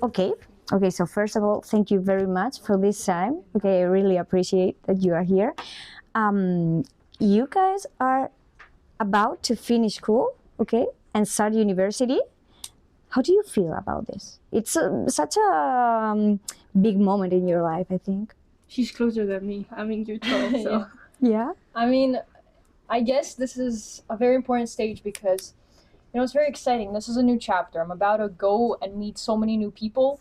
Okay. Okay, so first of all, thank you very much for this time. Okay, I really appreciate that you are here. You guys are about to finish school, okay, and start university. How do you feel about this? It's such a big moment in your life, I think. She's closer than me. I'm in year 12, so. Yeah. I mean, I guess this is a very important stage because, it's very exciting. This is a new chapter. I'm about to go and meet so many new people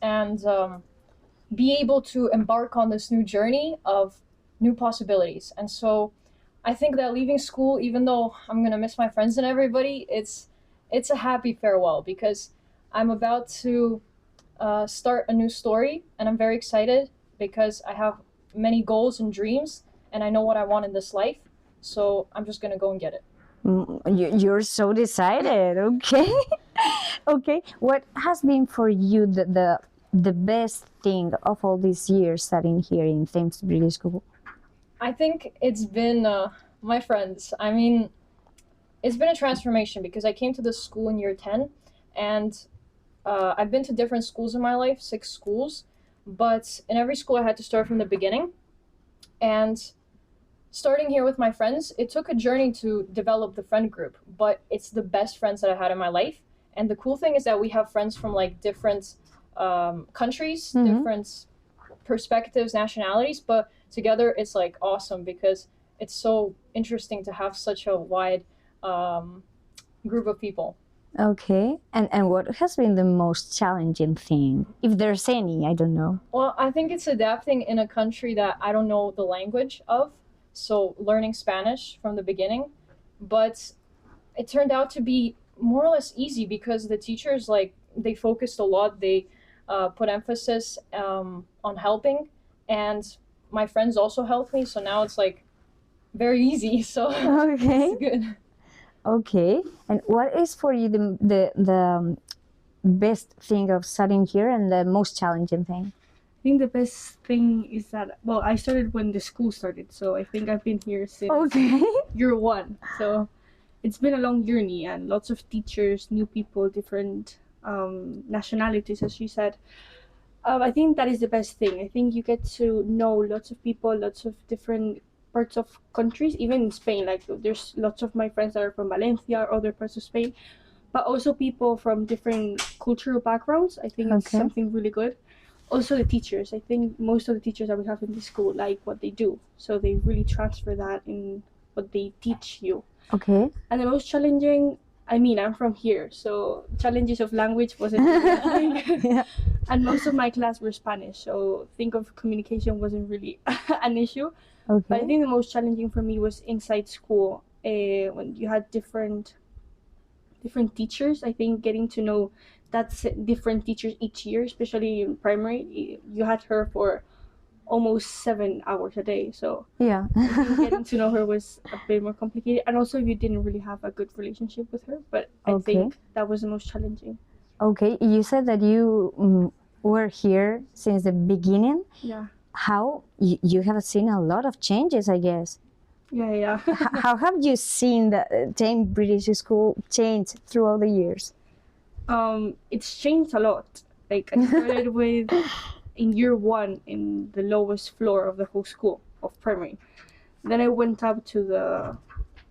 and be able to embark on this new journey of new possibilities. And so I think that leaving school, even though I'm going to miss my friends and everybody, it's a happy farewell because I'm about to start a new story, and I'm very excited because I have many goals and dreams, and I know what I want in this life. So I'm just gonna go and get it. You're so decided. Okay. Okay. What has been for you the best thing of all these years studying here in Thames British School? I think it's been my friends. I mean, it's been a transformation because I came to this school in year 10, and I've been to different schools in my life, 6 schools, but in every school I had to start from the beginning. And starting here with my friends, it took a journey to develop the friend group, but it's the best friends that I had in my life. And the cool thing is that we have friends from like different countries, different perspectives, nationalities, but together it's like awesome because it's so interesting to have such a wide group of people. Okay. And what has been the most challenging thing? If there's any, I don't know. Well, I think it's adapting in a country that I don't know the language of. So learning Spanish from the beginning. But it turned out to be more or less easy because the teachers, they focused a lot. They put emphasis on helping. And my friends also helped me. So now it's very easy. So okay. It's good. Okay. And what is for you the best thing of studying here and the most challenging thing? I think the best thing is that, I started when the school started, so I think I've been here since year 1. So it's been a long journey and lots of teachers, new people, different nationalities, as she said. I think that is the best thing. I think you get to know lots of people, lots of different parts of countries, even in Spain. There's lots of my friends that are from Valencia or other parts of Spain, but also people from different cultural backgrounds. I think it's something really good. Also the teachers. I think most of the teachers that we have in this school like what they do, so they really transfer that in what they teach you. Okay. And the most challenging, I'm from here, so challenges of language wasn't really a thing. And most of my class were Spanish, so think of communication wasn't really an issue. Okay. But I think the most challenging for me was inside school, when you had different teachers. I think getting to know different teachers each year, especially in primary, you had her for almost 7 hours a day. So yeah, I think getting to know her was a bit more complicated. And also you didn't really have a good relationship with her, but I think that was the most challenging. Okay, you said that you were here since the beginning. Yeah. How you have seen a lot of changes, I guess. Yeah. How have you seen the Thames British School change throughout the years? It's changed a lot. I started with in year 1 in the lowest floor of the whole school of primary. Then I went up to the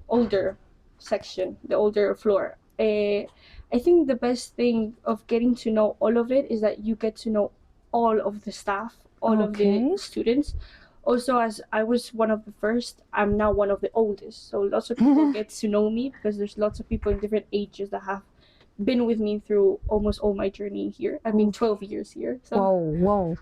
older section, the older floor. I think the best thing of getting to know all of it is that you get to know all of the staff, all of the students. Also, as I was one of the first, I'm now one of the oldest. So lots of people get to know me because there's lots of people in different ages that have been with me through almost all my journey here. I've been 12 years here. So. Whoa.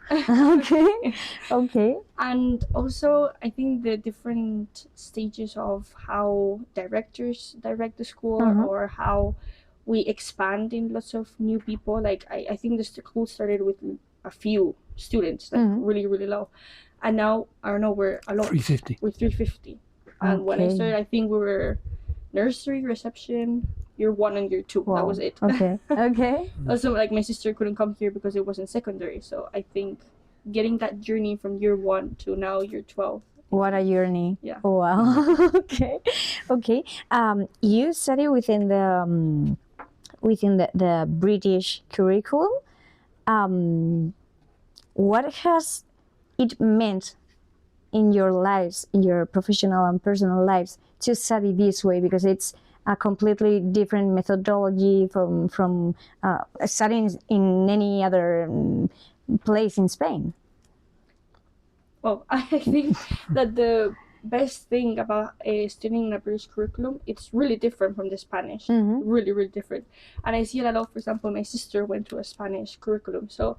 Okay. And also, I think the different stages of how directors direct the school or how we expand in lots of new people. I think the school started with a few students, really, really low. And now, I don't know, we're a lot. 350. We're 350. And when I started, I think we were nursery, reception, year 1 and year 2. Wow. That was it. Okay. Also, my sister couldn't come here because it wasn't secondary. So I think getting that journey from year 1 to now year 12. What a journey. Yeah. Oh, wow. Okay. You study within the British curriculum. What has it meant in your lives, in your professional and personal lives, to study this way? Because it's a completely different methodology from studying in any other place in Spain. Well, I think that the best thing about studying in a British curriculum, it's really different from the Spanish. Really, really different. And I see it a lot. For example, my sister went to a Spanish curriculum, so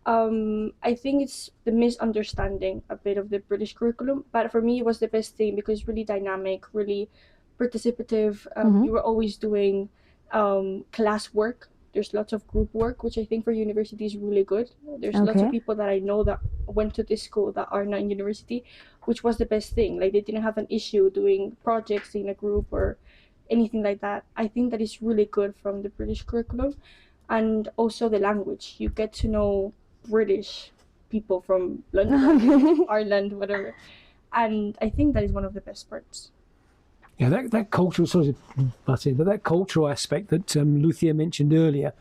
I think it's the misunderstanding a bit of the British curriculum. But for me, it was the best thing because it's really dynamic, really participative. You were always doing class work. There's lots of group work, which I think for university is really good. There's lots of people that I know that went to this school that are not in university, which was the best thing. Like, they didn't have an issue doing projects in a group or anything like that. I think that is really good from the British curriculum. And also the language. You get to know British people from London, Ireland, whatever. And I think that is one of the best parts. Yeah, that cultural sort of, but that cultural aspect that Lucia mentioned earlier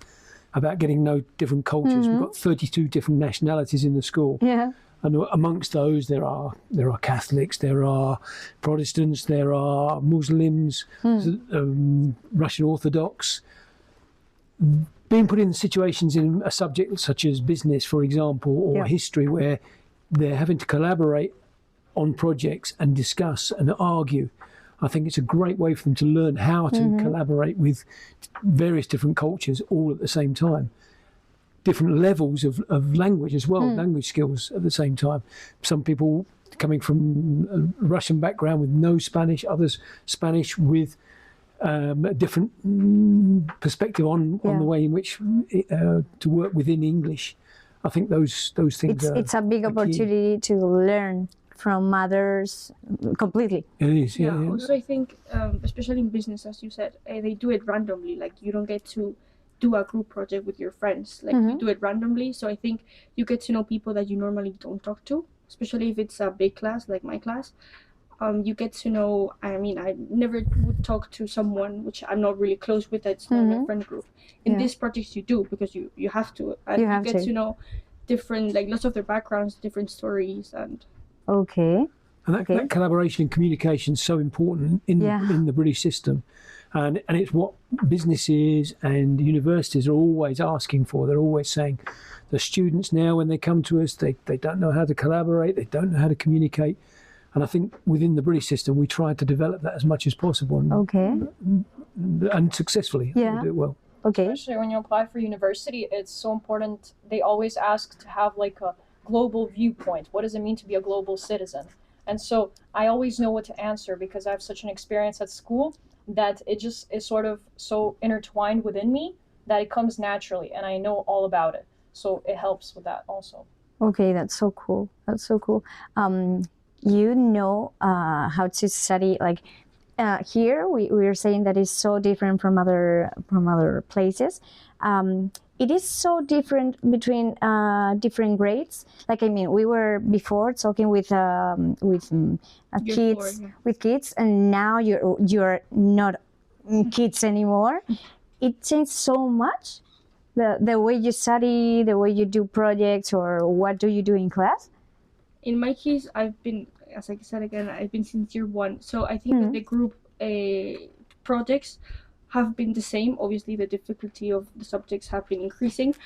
about getting to know different cultures. We've got 32 different nationalities in the school. Yeah. And amongst those, there are Catholics, there are Protestants, there are Muslims, Russian Orthodox. Being put in situations in a subject such as business, for example, or history, where they're having to collaborate on projects and discuss and argue, I think it's a great way for them to learn how to collaborate with various different cultures all at the same time. Different levels of language as well, language skills at the same time. Some people coming from a Russian background with no Spanish, others Spanish with a different perspective on the way in which to work within English. I think those things it's a big opportunity to learn from others completely. It is, yeah. Also, I think, especially in business, as you said, they do it randomly. Like, you don't get to do a group project with your friends. Like, you do it randomly. So I think you get to know people that you normally don't talk to, especially if it's a big class like my class. You get to know, I mean, I never would talk to someone which I'm not really close with, that's not my friend group. In these projects you do, because you have to. And you get to know different, like, lots of their backgrounds, different stories. And and that collaboration and communication is so important in the British system. And it's what businesses and universities are always asking for. They're always saying, the students now, when they come to us, they don't know how to collaborate, they don't know how to communicate. And I think within the British system, we try to develop that as much as possible. And successfully. We do it well. Especially when you apply for university, it's so important. They always ask to have like a global viewpoint. What does it mean to be a global citizen? And so I always know what to answer because I have such an experience at school that it just is sort of so intertwined within me that it comes naturally and I know all about it. So it helps with that also. Okay, that's so cool. That's so cool. You know how to study, like here we are saying that it's so different from other places. It is so different between different grades. Like, I mean, we were before talking with kids, and now you're not kids anymore. It changed so much. The way you study, the way you do projects, or what do you do in class? In my case, I've been, as I said again, I've been since year one. So I think that the group projects have been the same. Obviously, the difficulty of the subjects have been increasing,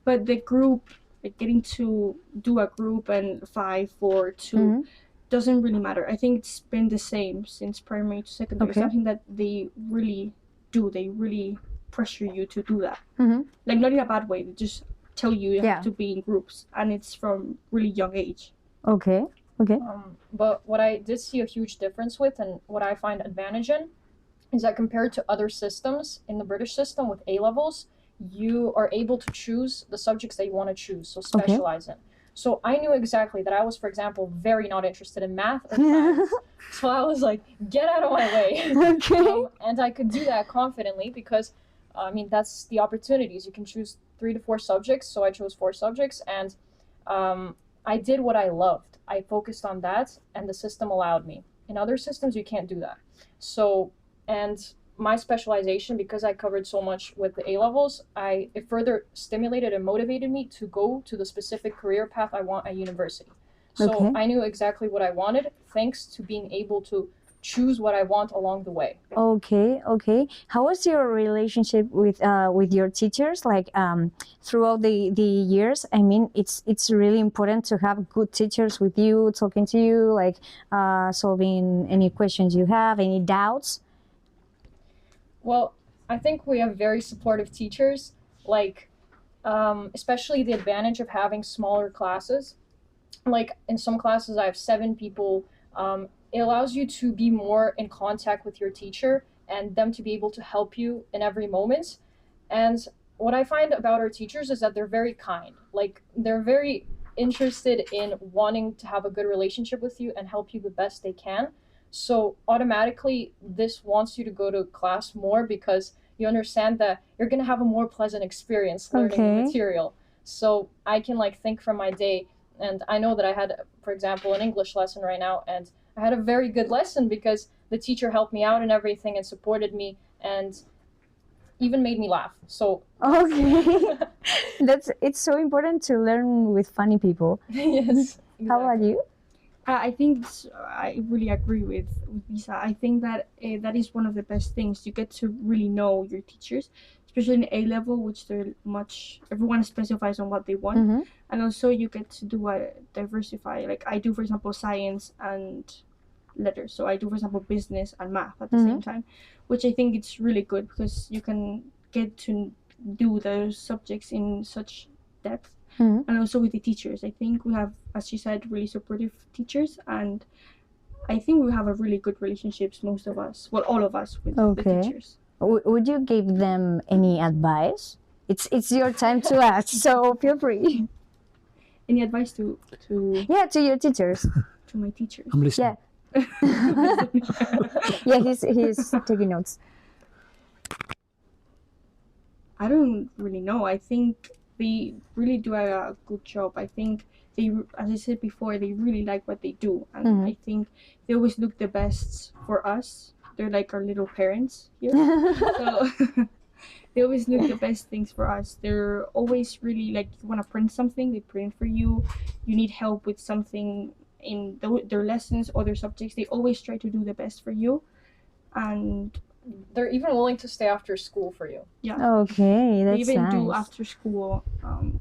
but the group, like getting to do a group and 5, 4, 2, doesn't really matter. I think it's been the same since primary to secondary. Something that they really do. They really pressure you to do that. Like, not in a bad way. They just tell you have to be in groups, and it's from really young age. Okay. But what I did see a huge difference with, and what I find advantage in, is that compared to other systems in the British system with A-levels, you are able to choose the subjects that you want to choose, so specialize in. So I knew exactly that I was, for example, very not interested in math or science. So I was like, get out of my way. And I could do that confidently because, I mean, that's the opportunities. You can choose 3 to 4 subjects, so I chose 4 subjects, and I did what I loved. I focused on that, and the system allowed me. In other systems, you can't do that. So, and my specialization, because I covered so much with the A levels, it further stimulated and motivated me to go to the specific career path I want at university. So Okay. I knew exactly what I wanted thanks to being able to choose what I want along the way. Okay, okay. How was your relationship with your teachers? Like throughout the years. I mean, it's really important to have good teachers with you, talking to you, like solving any questions you have, any doubts. Well, I think we have very supportive teachers, like especially the advantage of having smaller classes. Like in some classes, I have 7 people. It allows you to be more in contact with your teacher and them to be able to help you in every moment. And what I find about our teachers is that they're very kind. Like they're very interested in wanting to have a good relationship with you and help you the best they can. So automatically, this wants you to go to class more because you understand that you're going to have a more pleasant experience learning Okay. the material. So I can like think from my day, and I know that I had, for example, an English lesson right now, and I had a very good lesson because the teacher helped me out and everything and supported me and even made me laugh. So Okay. It's so important to learn with funny people. yes. How about you? I think I really agree with Lisa. I think that that is one of the best things. You get to really know your teachers, especially in A level, which everyone specifies on what they want, Mm-hmm. and also you get to do a diversify. Like I do, for example, science and letters. So I do, for example, business and math at the same time, which I think it's really good because you can get to do those subjects in such depth. Mhm. And also with the teachers, I think we have, as she said, really supportive teachers, and I think we have a really good relationships, most of us, well, all of us, with the Okay. teachers. Would you give them any advice? It's your time to ask, so feel free. Any advice to Yeah, to your teachers. my teachers? I'm listening. Yeah. Yeah, he's taking notes. I don't really know. I think they really do a good job. I think they, as I said before, they really like what they do, and Mhm. I think they always look the best for us. They're like our little parents here. So they always look the best things for us. They're always really like, you want to print something, they print for you. You need help with something in their lessons or their subjects, they always try to do the best for you. And They're even willing to stay after school for you. Okay, they that's even nice. do after school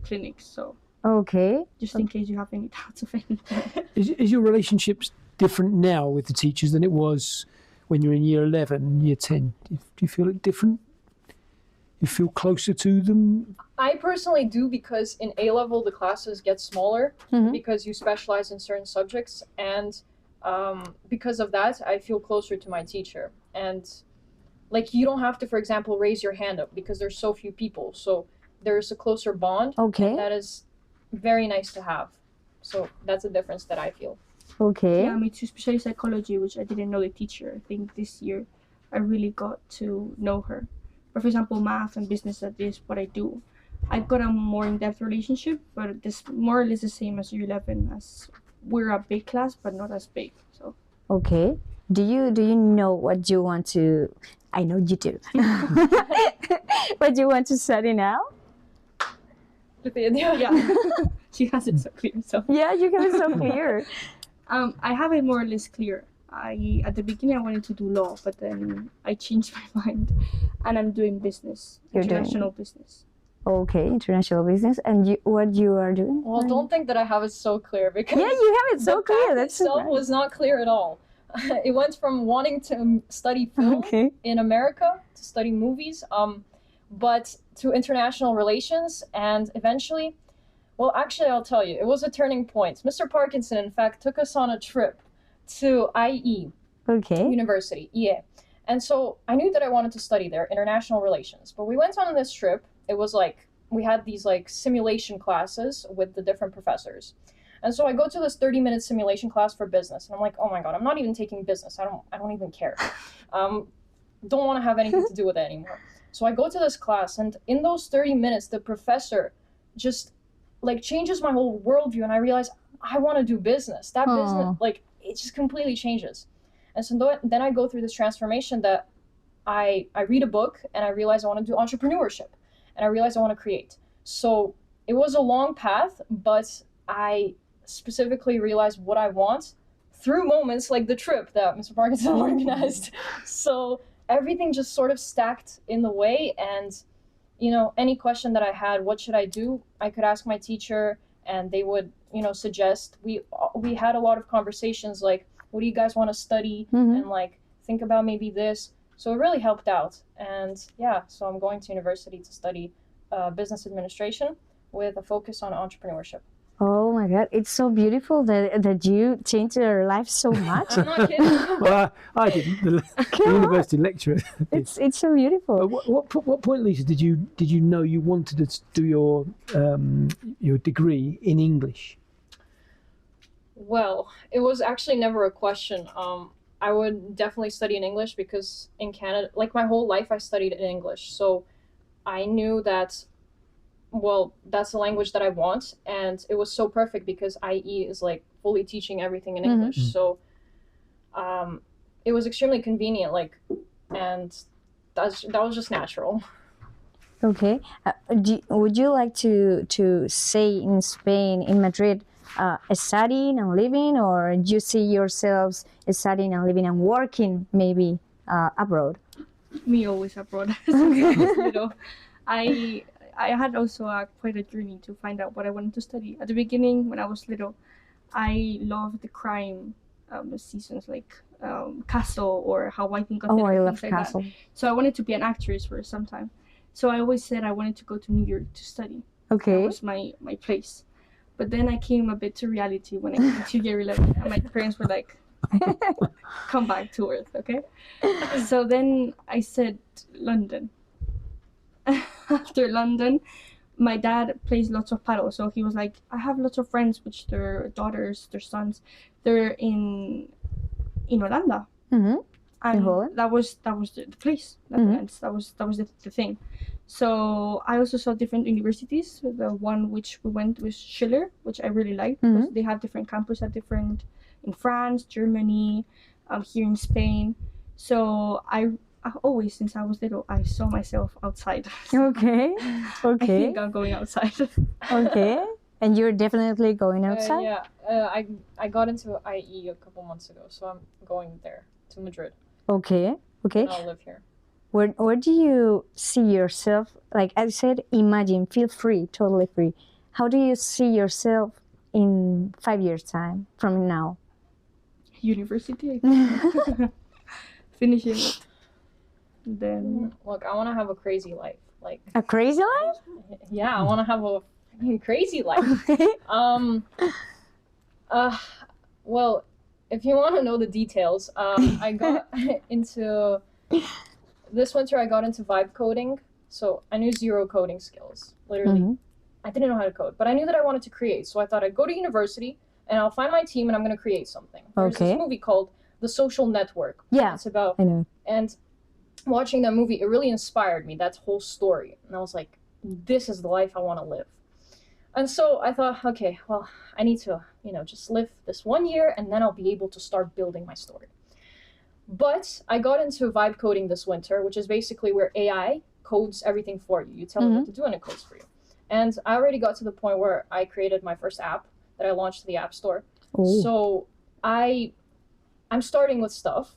clinics. So Okay. just in case you have any doubts of anything. Is your relationships different now with the teachers than it was when you're in year 11, year 10? Do you feel it different? You feel closer to them? I personally do because in A level the classes get smaller Mhm. because you specialize in certain subjects, and because of that I feel closer to my teacher. And like you don't have to, for example, raise your hand up because there's so few people, so there's a closer bond. Okay. That is very nice to have. So that's a difference that I feel. Okay. Yeah, me too, especially psychology, which I didn't know the teacher. I think this year I really got to know her. But for example, math and business, that is what I do. I've got a more in-depth relationship, but it's more or less the same as year 11, as we're a big class, but not as big. So Okay. Do you know what you want to? I know you do. What you want to study now? yeah, she has it so clear. So Yeah, you have it so clear. I have it more or less clear. At the beginning I wanted to do law, but then I changed my mind, and I'm doing business, You're doing- international business. Okay, international business, and what you are doing? Well, don't think that I have it so clear because Yeah, you have it so the clear. path That's so itself nice. was not clear at all. It went from wanting to study film Okay. in America to study movies, but to international relations, and eventually, well, actually, I'll tell you, it was a turning point. Mr. Parkinson, in fact, took us on a trip to IE Okay. University, EA. And so I knew that I wanted to study there, international relations. But we went on this trip. It was like, we had these like simulation classes with the different professors. And so I go to this 30-minute simulation class for business, and I'm like, oh my God, I'm not even taking business. I don't even care. Don't want to have anything to do with it anymore. So I go to this class, and in those 30 minutes, the professor just like changes my whole worldview, and I realize I want to do business. That business, like, it just completely changes. And so then I go through this transformation that I read a book and I realized I want to do entrepreneurship, and I realized I want to create. So it was a long path, but I specifically realized what I want through moments like the trip that Mr. Parkinson organized. So everything just sort of stacked in the way, and any question that I had, what should I do, I could ask my teacher and they would suggest. We had a lot of conversations like, what do you guys want to study, and like think about maybe this. So it really helped out. And yeah, so I'm going to university to study business administration with a focus on entrepreneurship. Oh my God, it's so beautiful that you changed your life so much. I'm not kidding. Well, I didn't. The university lecturer. It's so beautiful. What point, Lisa, did you know you wanted to do your degree in English? Well, it was actually never a question. I would definitely study in English because in Canada, like my whole life, I studied in English. So I knew that, well, that's the language that I want. And it was so perfect because IE is like fully teaching everything in English. So it was extremely convenient, and that was just natural. Okay. Would you like to stay in Spain, in Madrid, studying and living, or do you see yourselves studying and living and working maybe abroad? Me always abroad. I had also quite a journey to find out what I wanted to study. At the beginning, when I was little, I loved the crime seasons like Castle or How White Think of It. Oh, I love like Castle. That. So I wanted to be an actress for some time. So I always said I wanted to go to New York to study. Okay. That was my place. But then I came a bit to reality when I came to year 11, and my parents were like, come back to Earth, okay? So then I said London. After London, my dad plays lots of paddle, so he was like, I have lots of friends which their daughters, their sons, they're in Holanda. Mm-hmm. And In Holland? that was the place. That was the thing. So I also saw different universities. The one which we went was Schiller, which I really liked because they have different campus in France, Germany, here in Spain. So I always, since I was little, I saw myself outside. Okay. I think I'm going outside. Okay. And you're definitely going outside? Yeah. I got into IE a couple months ago, so I'm going there to Madrid. Okay. And I'll live here. Where do you see yourself? Like I said, imagine, feel free, totally free. How do you see yourself in 5 years' time from now? University, I think. Finishing it. Then Look, I want to have a crazy life. Like A crazy life? yeah, I want to have a freaking crazy life. Well, if you want to know the details, I got into this winter. I got into vibe coding, so I knew 0 coding skills. Literally, I didn't know how to code, but I knew that I wanted to create. So I thought I'd go to university and I'll find my team and I'm going to create something. There's this movie called The Social Network. Yeah, It's about I know. and watching that movie, it really inspired me. That whole story, and I was like, this is the life I want to live. And so I thought, okay, well, I need to, just live this 1 year and then I'll be able to start building my story. But I got into vibe coding this winter, which is basically where AI codes everything for you. You tell it what to do and it codes for you. And I already got to the point where I created my first app that I launched to the App Store. Ooh. So I'm starting with stuff,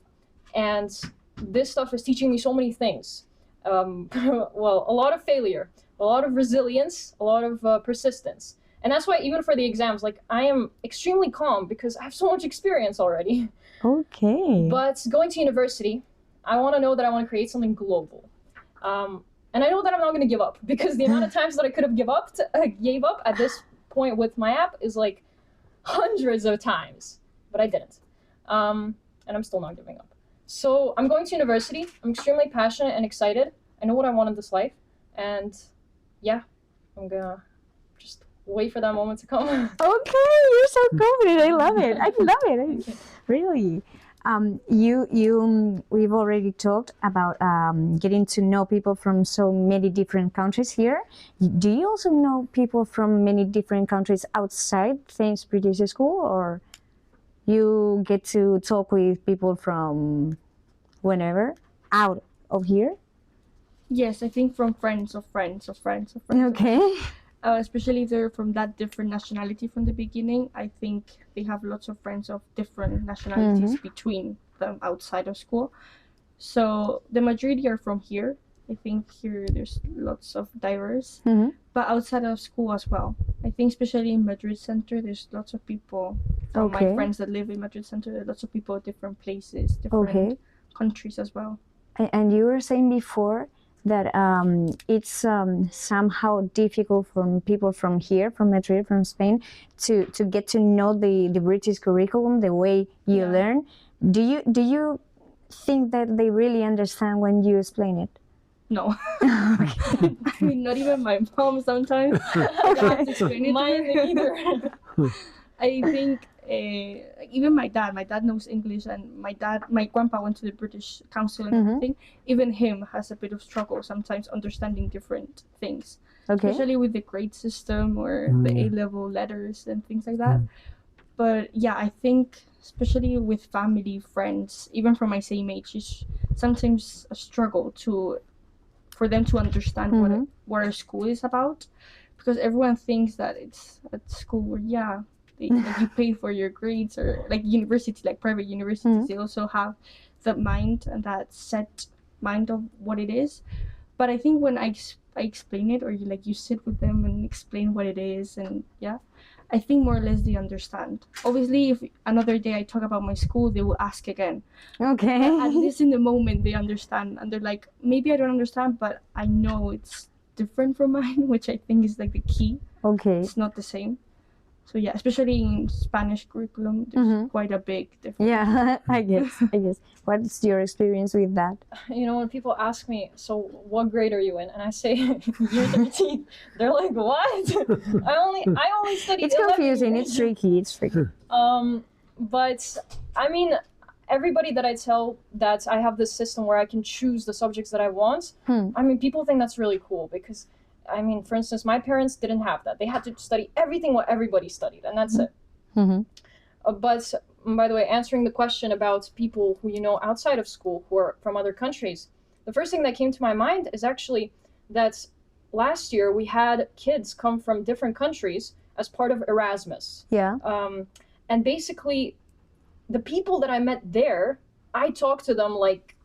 and this stuff is teaching me so many things. Well, a lot of failure, a lot of resilience, a lot of persistence. And that's why even for the exams, like, I am extremely calm because I have so much experience already. Okay. But going to university, I want to know that I want to create something global. And I know that I'm not going to give up because the amount of times that I could have gave up at this point with my app is like hundreds of times, but I didn't. And I'm still not giving up. So I'm going to university. I'm extremely passionate and excited. I know what I want in this life. And yeah, I'm gonna just wait for that moment to come. Okay, you're so confident. I love it. I love it. Really. We've already talked about getting to know people from so many different countries here. Do you also know people from many different countries outside Thames British School, or you get to talk with people from whenever out of here? Yes, I think from friends of friends of friends of friends. Okay. Especially if they're from that different nationality from the beginning, I think they have lots of friends of different nationalities between them outside of school. So the majority are from here. I think here there's lots of diverse, but outside of school as well. I think especially in Madrid Center, there's lots of people from my friends that live in Madrid Center. There are lots of people at different places, different countries as well. And you were saying before that it's somehow difficult for people from here, from Madrid, from Spain, to get to know the British curriculum, the way you learn. Do you think that they really understand when you explain it? No. I mean, not even my mom sometimes. Mine either. I think even my dad knows English, and my grandpa went to the British Council and everything. Even him has a bit of struggle sometimes understanding different things, especially with the grade system or the A-level letters and things like that. But yeah, I think especially with family, friends, even from my same age, it's sometimes a struggle for them to understand what our school is about, because everyone thinks that it's at school where like you pay for your grades, or like university, like private universities, they also have that mind and that set mind of what it is. But I think when I explain it, or you sit with them and explain what it is, and I think more or less they understand. Obviously, if another day I talk about my school, they will ask again. Okay. But at least in the moment they understand, and they're like, maybe I don't understand, but I know it's different from mine, which I think is like the key. Okay. It's not the same. So yeah, especially in Spanish curriculum, there's quite a big difference. Yeah, I guess. What's your experience with that? You know, when people ask me, so what grade are you in? And I say, year 13, they're like, what? I only studied It's 11 confusing, years. it's tricky. But I mean, everybody that I tell that I have this system where I can choose the subjects that I want, I mean, people think that's really cool, because I mean, for instance, my parents didn't have that. They had to study everything what everybody studied, and that's it. But by the way, answering the question about people who you know outside of school, who are from other countries, the first thing that came to my mind is actually that last year we had kids come from different countries as part of Erasmus. Yeah. And basically, the people that I met there, I talk to them like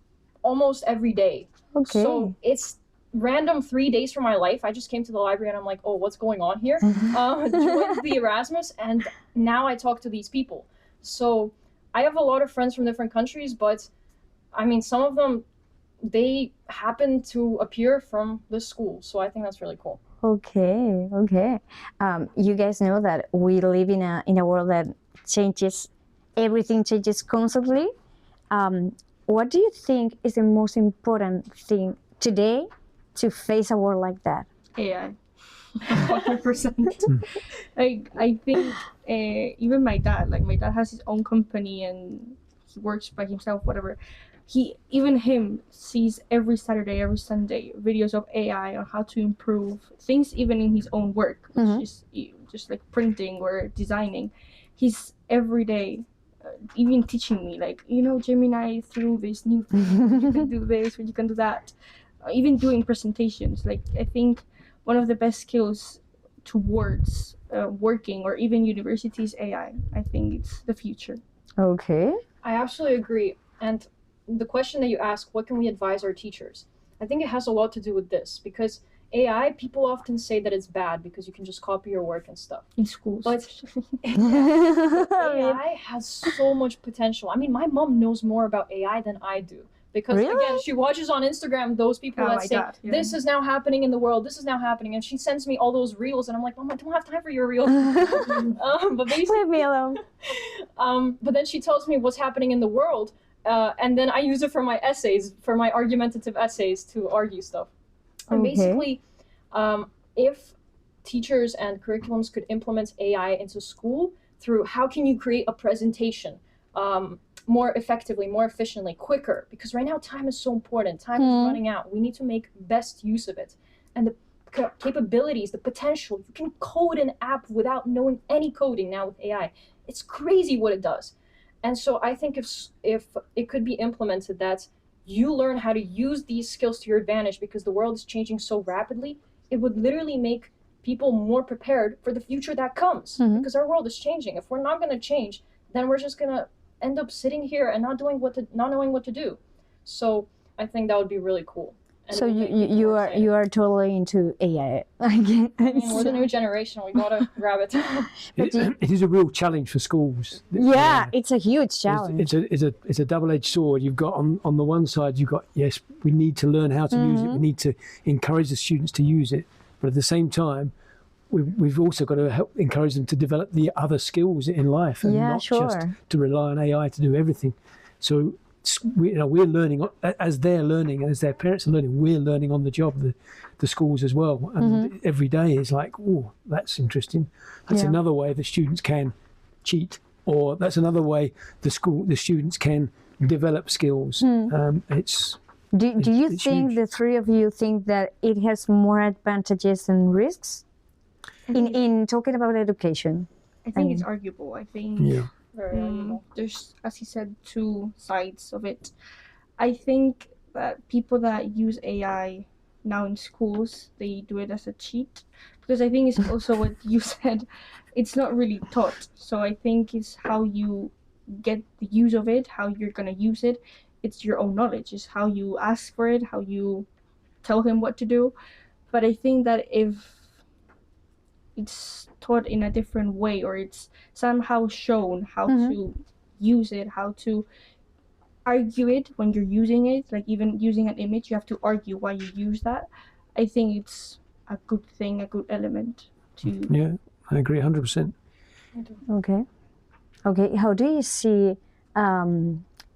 almost every day. Okay. So it's random 3 days from my life. I just came to the library and I'm like, oh, what's going on here? Joined the Erasmus, and now I talk to these people. So I have a lot of friends from different countries, but I mean, some of them, they happen to appear from the school. So I think that's really cool. Okay. You guys know that we live in a world that changes, everything changes constantly. What do you think is the most important thing today to face a world like that? AI. 100%. I think even my dad has his own company and he works by himself, whatever. Even him sees every Saturday, every Sunday videos of AI on how to improve things, even in his own work, which is just like printing or designing. He's every day even teaching me, like, Gemini through this new thing, you can do this or you can do that. Even doing presentations. Like, I think one of the best skills towards working or even universities, AI. I think it's the future. Okay. I absolutely agree. And the question that you ask, what can we advise our teachers? I think it has a lot to do with this, because AI, people often say that it's bad because you can just copy your work and stuff. In schools. But AI has so much potential. I mean, my mom knows more about AI than I do. Because, again, she watches on Instagram those people that say, this is now happening in the world, this is now happening. And she sends me all those reels, and I'm like, Mom, I don't have time for your reels. But basically, leave me alone. But then she tells me what's happening in the world, and then I use it for my essays, for my argumentative essays to argue stuff. And basically, if teachers and curriculums could implement AI into school through how can you create a presentation more effectively, more efficiently, quicker, because right now time is so important. Time is running out. We need to make best use of it. And the capabilities, the potential, you can code an app without knowing any coding now with AI. It's crazy what it does. And so I think if it could be implemented that you learn how to use these skills to your advantage because the world is changing so rapidly, it would literally make people more prepared for the future that comes. Because our world is changing. If we're not going to change, then we're just going to end up sitting here and not knowing what to do. So I think that would be really cool. And So it would make people more excited. you are totally into AI. I mean, we're the new generation. We gotta grab it. It is a real challenge for schools. Yeah, it's a huge challenge. It's a double-edged sword. You've got on the one side, you've got, yes, we need to learn how to use it. We need to encourage the students to use it. But at the same time, we've also got to help encourage them to develop the other skills in life and not just to rely on AI to do everything. So we're learning as they're learning, and as their parents are learning, we're learning on the job, the schools as well. And every day is like, oh, that's interesting. That's another way the students can cheat, or that's another way the students can develop skills. Do you think huge. the three of you think that it has more advantages than risks in talking about education? I think it's arguable. I think Very arguable. there's, as he said, two sides of it. I think that people that use AI now in schools, they do it as a cheat, because I think it's also what you said, it's not really taught. So I think it's how you get the use of it, how you're going to use it. It's your own knowledge. It's how you ask for it, how you tell him what to do. But I think that if it's taught in a different way, or it's somehow shown how to use it, how to argue it when you're using it, like even using an image, you have to argue why you use that. I think it's a good thing, a good element to... Yeah, I agree 100%. Okay. How do you see,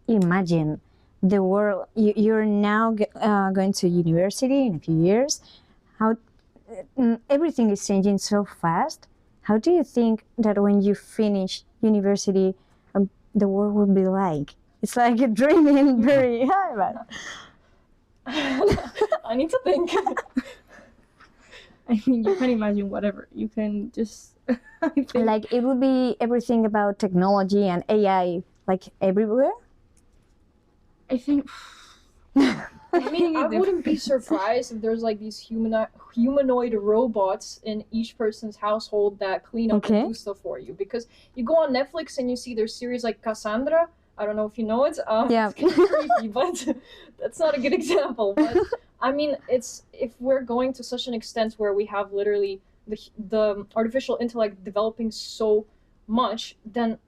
imagine the world, you're now going to university in a few years, how everything is changing so fast. How do you think that when you finish university, the world will be like? It's like a dreaming very high, but... I need to think. I mean, you can imagine whatever. You can just... I think, Like, it would be everything about technology and AI, like, everywhere? I think... I mean, I wouldn't be surprised if there's like these humanoid robots in each person's household that clean up and do stuff for you. Because you go on Netflix and you see their series like Cassandra. I don't know if you know it. Yeah. It's kind of creepy, but that's not a good example. But I mean, it's if we're going to such an extent where we have literally the artificial intellect developing so much, then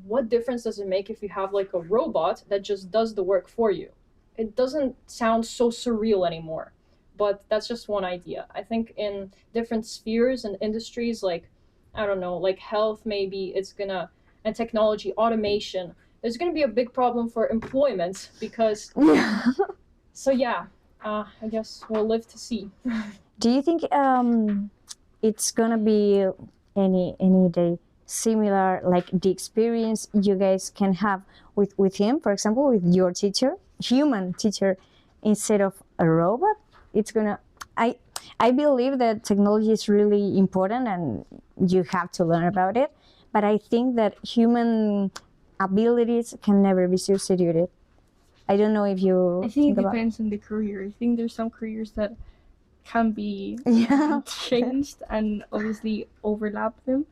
what difference does it make if you have like a robot that just does the work for you? It doesn't sound so surreal anymore, but that's just one idea. I think in different spheres and industries, like, I don't know, like health, maybe and technology, automation, there's gonna be a big problem for employment because, so yeah, I guess we'll live to see. Do you think it's gonna be any day similar, like the experience you guys can have with him, for example, with your teacher, human teacher, instead of a robot? It's gonna... I believe that technology is really important and you have to learn about it, but I think that human abilities can never be substituted. I don't know if you I think it depends on the career. I think there's some careers that can be changed and obviously overlap them.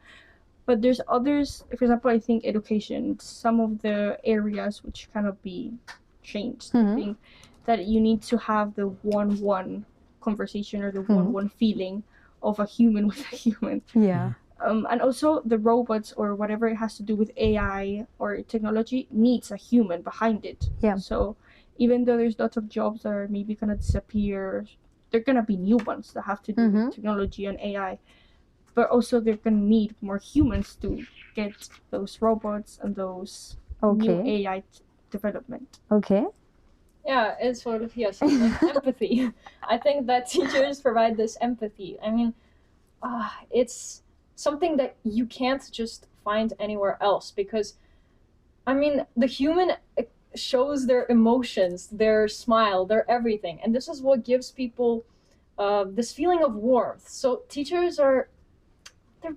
But there's others, for example, I think education, some of the areas which cannot be changed. I think that you need to have the one-one conversation or the one-one feeling of a human with a human. Yeah. And also the robots or whatever it has to do with AI or technology needs a human behind it. Yeah. So even though there's lots of jobs that are maybe gonna disappear, there are gonna be new ones that have to do with technology and AI. But also they're gonna need more humans to get those robots and those new AI development. Okay. Yeah, it's sort of, yes, like empathy. I think that teachers provide this empathy. I mean, it's something that you can't just find anywhere else because, I mean, the human shows their emotions, their smile, their everything. And this is what gives people this feeling of warmth. So teachers they're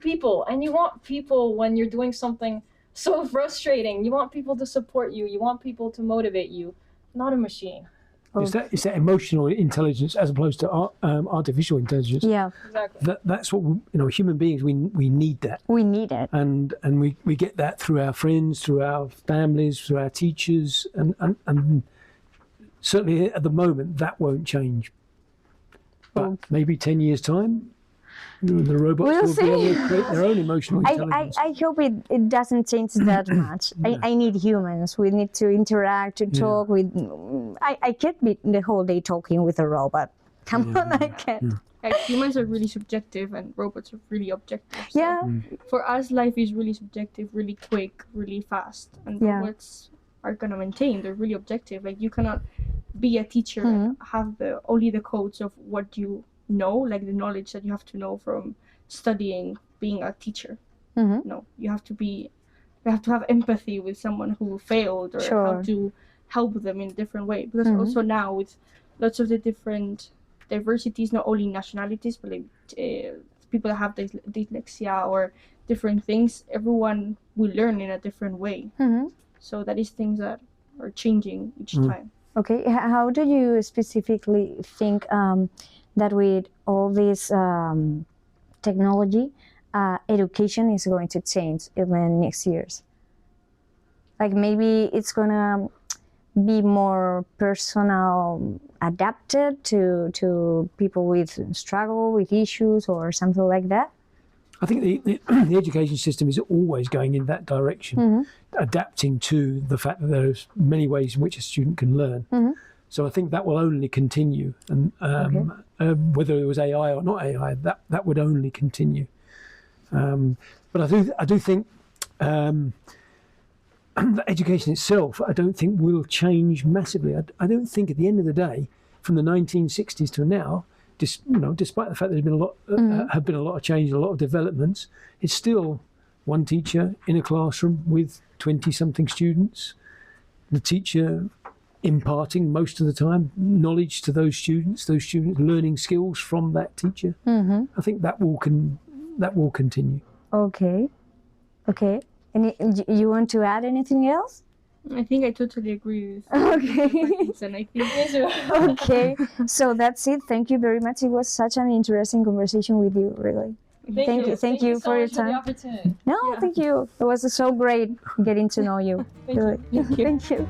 people, and you want people when you're doing something so frustrating. You want people to support you. You want people to motivate you, not a machine. It's that emotional intelligence as opposed to artificial intelligence. Yeah, Exactly. That's what human beings we need that, we need it. and we get that through our friends, through our families, through our teachers, and certainly at the moment that won't change. But maybe 10 years time, the robots We'll will be able see. to create their own emotional intelligence. I hope it doesn't change that much. I need humans. We need to interact, to talk with. I can't be the whole day talking with a robot. Come on, I can't. Like, humans are really subjective and robots are really objective. So Yeah. for us, life is really subjective, really quick, really fast. And Yeah. robots are going to maintain. They're really objective. Like, you cannot be a teacher and have only the codes of what you know, like the knowledge that you have to know from studying being a teacher. No, you have to have empathy with someone who failed, or how to help them in a different way. Because also now with lots of the different diversities, not only nationalities, but like people that have dyslexia or different things, everyone will learn in a different way. So that is things that are changing each time. Okay, how do you specifically think that with all this technology, education is going to change in the next years? Like maybe it's gonna be more personal, adapted to people with struggle, with issues, or something like that? I think the education system is always going in that direction, adapting to the fact that there's many ways in which a student can learn. So I think that will only continue, and whether it was AI or not AI, that would only continue. But I do think the education itself, I don't think will change massively. I don't think at the end of the day, from the 1960s to now, despite the fact there's been have been a lot of change, a lot of developments, it's still one teacher in a classroom with 20-something students. The teacher imparting most of the time knowledge to those students learning skills from that teacher. I think that will continue. Okay. And you want to add anything else? I think I totally agree with Okay. and I think Okay, so that's it. Thank you very much. It was such an interesting conversation with you, really. Thank you so for your much for the time. opportunity. No, thank you. It was so great getting to know you. Thank you. Really. Thank you.